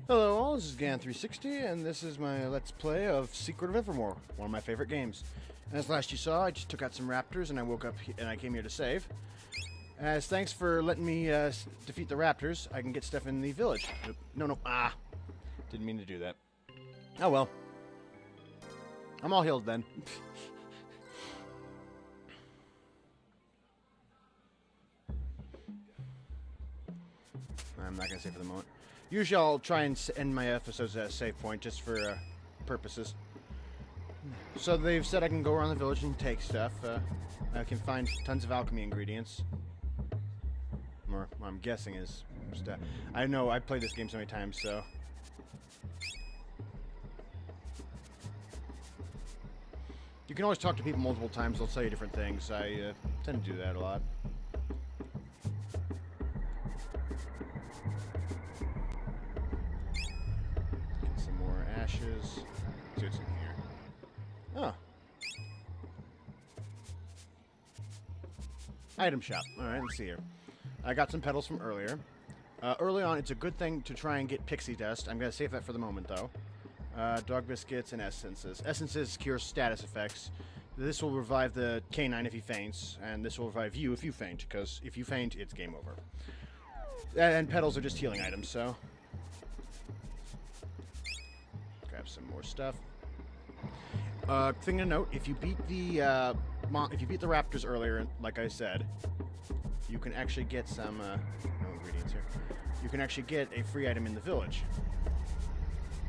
Hello all, this is Gan360, and this is my Let's Play of Secret of Evermore, one of my favorite games. And as last you saw, I just took out some raptors, and I woke up and I came here to save. As thanks for letting me defeat the raptors, I can get stuff in the village. No, didn't mean to do that. Oh well. I'm all healed then. I'm not going to save for the moment. Usually I'll try and end my episodes at a save point, just for purposes. So they've said I can go around the village and take stuff. I can find tons of alchemy ingredients. Or what I'm guessing is stuff. I know, I've played this game so many times, so... You can always talk to people multiple times, they'll tell you different things. I tend to do that a lot. Ashes. See what's in here. Oh. Item shop. Alright, let's see here. I got some petals from earlier. Early on, it's a good thing to try and get pixie dust. I'm going to save that for the moment, though. Dog biscuits and essences. Essences cure status effects. This will revive the canine if he faints, and this will revive you if you faint, because if you faint, it's game over. And petals are just healing items, so... Grab some more stuff. Thing to note: if you beat the raptors earlier, like I said, you can actually get some no ingredients here. You can actually get a free item in the village.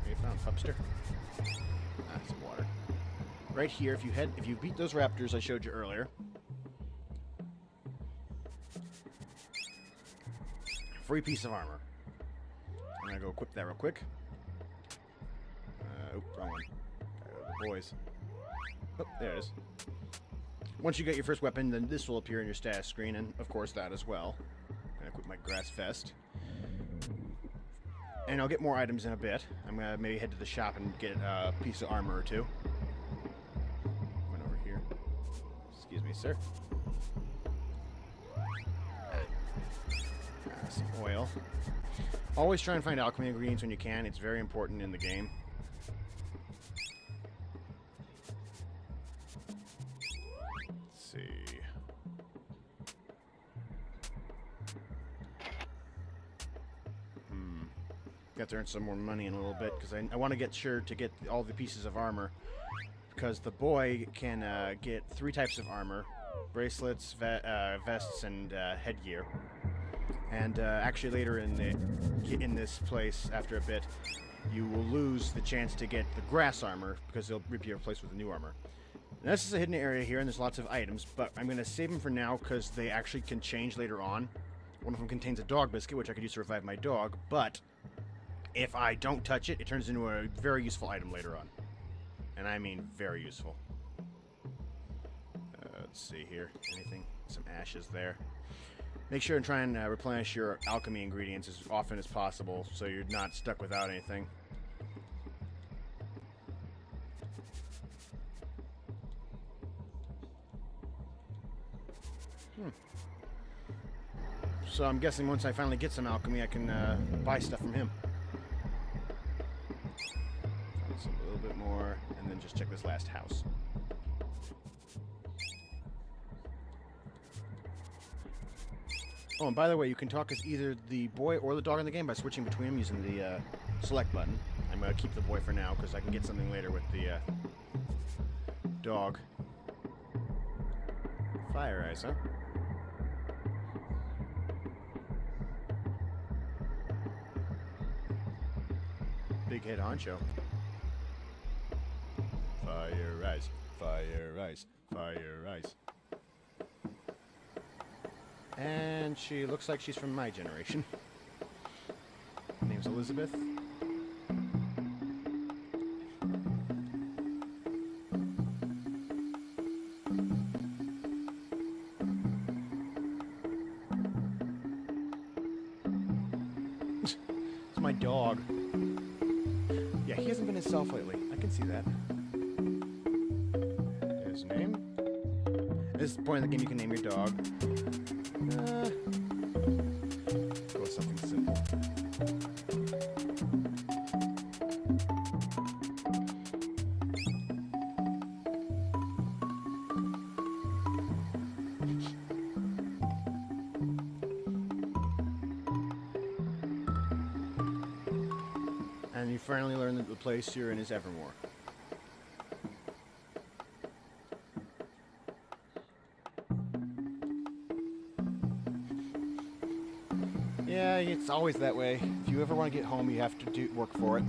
Okay, found pupster. Some water. Right here, if you beat those raptors I showed you earlier, free piece of armor. I'm gonna go equip that real quick. Oh, wrong one. Gotta go to the boys. Oh, there it is. Once you get your first weapon, then this will appear in your status screen, and of course that as well. I'm gonna equip my grass vest. And I'll get more items in a bit. I'm gonna maybe head to the shop and get a piece of armor or two. Went over here. Excuse me, sir. Some oil. Always try and find alchemy ingredients when you can. It's very important in the game. Got to earn some more money in a little bit, because I want to get sure to get all the pieces of armor, because the boy can get 3 types of armor: bracelets, vests, and headgear. And actually later in this place, after a bit, you will lose the chance to get the grass armor, because they'll be replaced with the new armor. Now, this is a hidden area here, and there's lots of items, but I'm going to save them for now, because they actually can change later on. One of them contains a dog biscuit, which I could use to revive my dog, but... if I don't touch it, it turns into a very useful item later on. And I mean very useful. Let's see here. Anything? Some ashes there. Make sure and try and replenish your alchemy ingredients as often as possible, so you're not stuck without anything. So I'm guessing once I finally get some alchemy, I can buy stuff from him. A little bit more, and then just check this last house. Oh, and by the way, you can talk as either the boy or the dog in the game by switching between them using the select button. I'm going to keep the boy for now, because I can get something later with the dog. Fire eyes, huh? Big head honcho. Fire eyes, fire eyes, fire eyes. And she looks like she's from my generation. Her name's Elizabeth. It's my dog. Yeah, he hasn't been himself lately. I can see that. His name? This is the point in the game you can name your dog. Go with something simple. finally learn that the place you're in is Evermore. Yeah, it's always that way. If you ever want to get home, you have to work for it.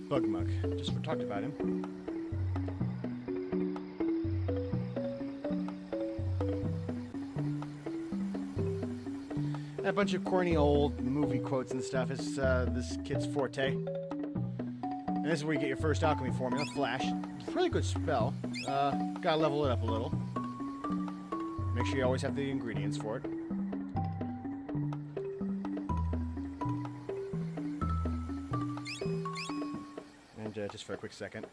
Bugmug. Just talked about him. A bunch of corny old movie quotes and stuff is this kid's forte. And this is where you get your first alchemy formula, Flash. Really good spell. Gotta level it up a little. Make sure you always have the ingredients for it. And just for a quick second.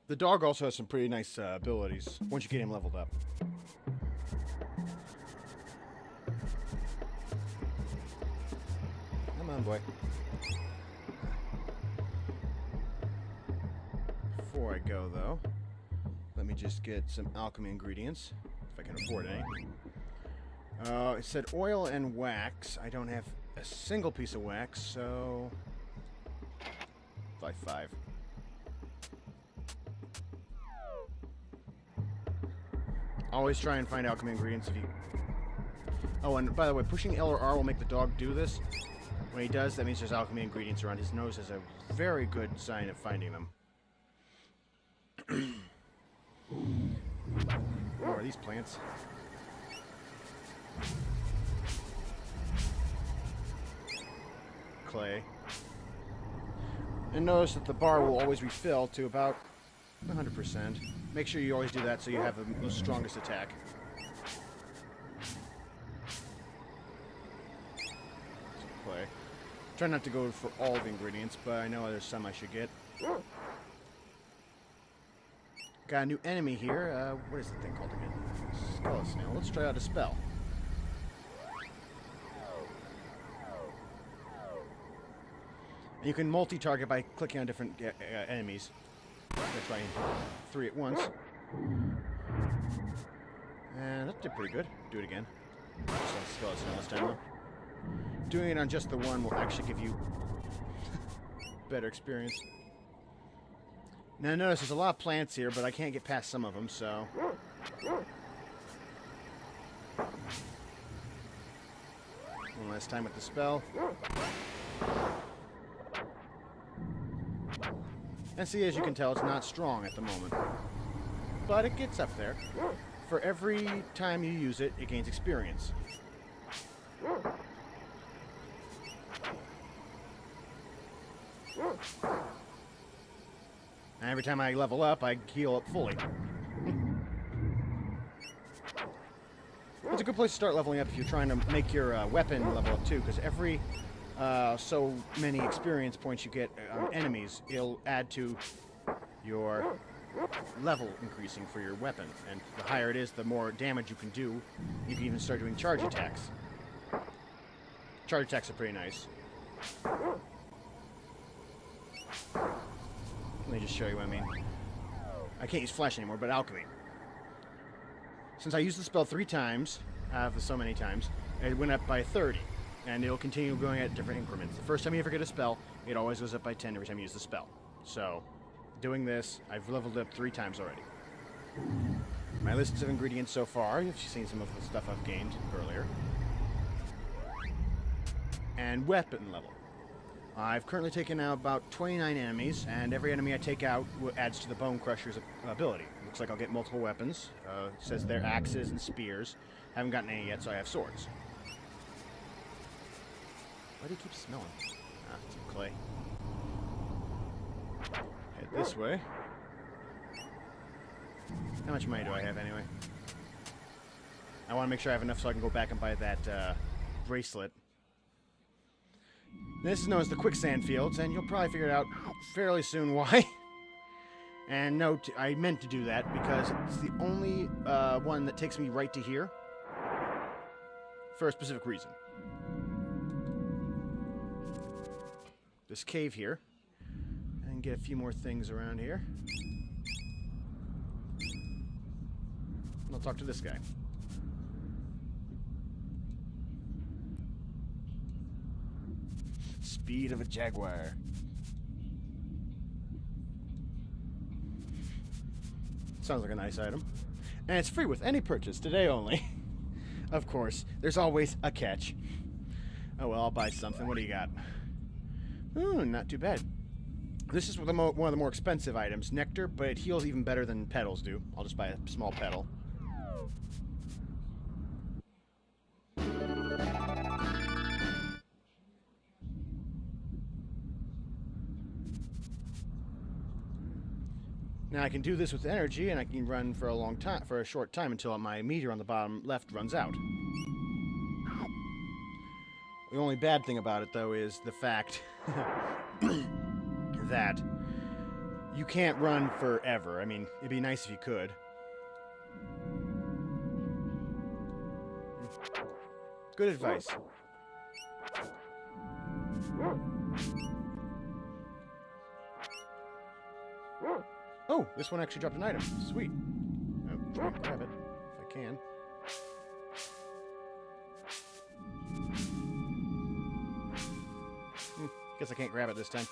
The dog also has some pretty nice abilities once you get him leveled up. Come on, boy. Before I go, though, let me just get some alchemy ingredients, if I can afford any. It said oil and wax. I don't have a single piece of wax, so... like 5. Always try and find alchemy ingredients if you... Oh, and by the way, pushing L or R will make the dog do this. When he does, that means there's alchemy ingredients around his nose is a very good sign of finding them. More of these plants. Clay. And notice that the bar will always refill to about 100%. Make sure you always do that so you have the strongest attack. Clay. Try not to go for all the ingredients, but I know there's some I should get. Got a new enemy here. What is the thing called again? Skelesnail. Let's try out a spell. And you can multi-target by clicking on different enemies. Let's try 3 at once. And that did pretty good. Do it again. Just on Skelesnail this time, though. Doing it on just the one will actually give you better experience. Now notice there's a lot of plants here, but I can't get past some of them, so... One last time with the spell. And see, as you can tell, it's not strong at the moment. But it gets up there. For every time you use it, it gains experience. And every time I level up, I heal up fully. It's a good place to start leveling up if you're trying to make your weapon level up too, because every so many experience points you get on enemies, it'll add to your level increasing for your weapon. And the higher it is, the more damage you can do. You can even start doing charge attacks. Charge attacks are pretty nice. Let me just show you what I mean. I can't use flash anymore, but alchemy. Since I used the spell 3 times, so many times, it went up by 30. And it'll continue going at different increments. The first time you ever get a spell, it always goes up by 10 every time you use the spell. So, doing this, I've leveled up 3 times already. My lists of ingredients so far, you've seen some of the stuff I've gained earlier. And weapon level. I've currently taken out about 29 enemies, and every enemy I take out adds to the Bone Crusher's ability. Looks like I'll get multiple weapons. It says they're axes and spears. Haven't gotten any yet, so I have swords. Why do you keep smelling? Ah, some clay. Head this way. How much money do I have anyway? I want to make sure I have enough so I can go back and buy that bracelet. This is known as the quicksand fields, and you'll probably figure it out fairly soon why. And note, I meant to do that because it's the only one that takes me right to here for a specific reason. This cave here get a few more things around here. I'll talk to this guy. Speed of a Jaguar. Sounds like a nice item. And it's free with any purchase, today only. Of course, there's always a catch. Oh well, I'll buy something. What do you got? Ooh, not too bad. This is one of the more expensive items. Nectar, but it heals even better than petals do. I'll just buy a small petal. Now I can do this with energy, and I can run for a short time until my meter on the bottom left runs out. The only bad thing about it, though, is the fact that you can't run forever. I mean, it'd be nice if you could. Good advice. Oh, this one actually dropped an item. Sweet. I'll try and grab it if I can. Guess I can't grab it this time.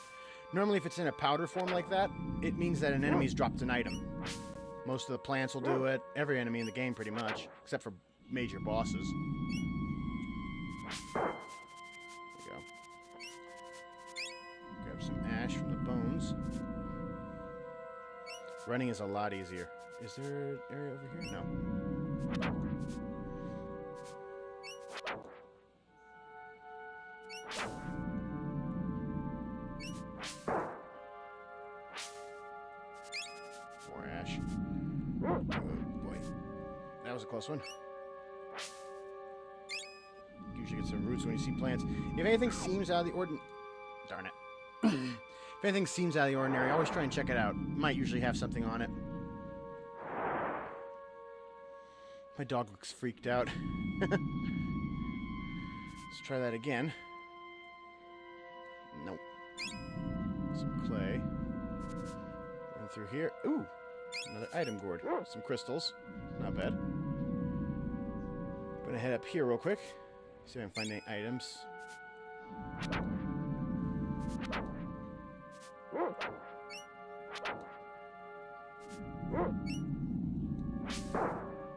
Normally, if it's in a powder form like that, it means that an enemy's dropped an item. Most of the plants will do it. Every enemy in the game, pretty much. Except for major bosses. There we go. Grab some ash from the bones. Running is a lot easier. Is there an area over here? No. More ash. Oh boy. That was a close one. You usually get some roots when you see plants. If anything seems out of the ordinary... Darn it. If anything seems out of the ordinary, always try and check it out. Might usually have something on it. My dog looks freaked out. Let's try that again. Nope. Some clay. Run through here. Ooh! Another item gourd. Some crystals. Not bad. Gonna head up here real quick. See if I can find any items.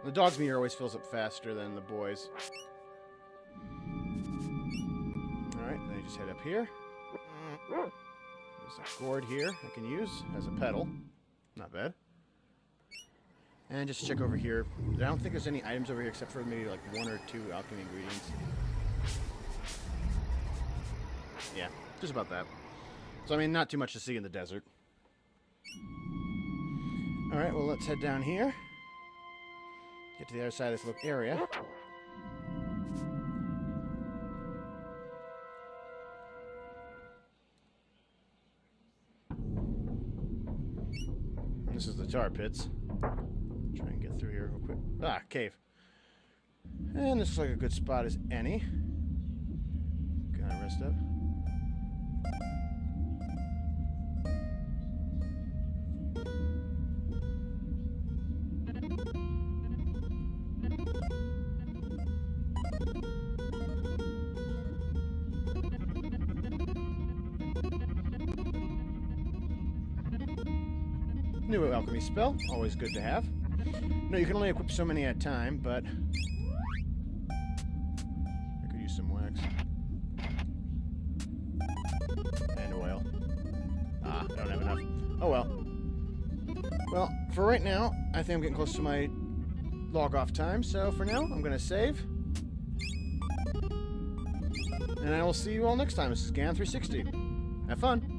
The dog's meter always fills up faster than the boys. Alright, then you just head up here. There's a gourd here I can use as a petal. Not bad. And just check over here. I don't think there's any items over here except for maybe like 1 or 2 alchemy ingredients. Yeah, just about that. So, I mean, not too much to see in the desert. Alright, well, let's head down here. Get to the other side of this little area. This is the tar pits. Try and get through here real quick. Ah, cave. And this looks like a good spot as any. Gotta rest up. New alchemy spell, always good to have. No, you can only equip so many at a time, but I could use some wax. And oil. Ah, I don't have enough. Oh well. Well, for right now, I think I'm getting close to my log-off time, so for now, I'm going to save. And I will see you all next time. This is Gan360. Have fun!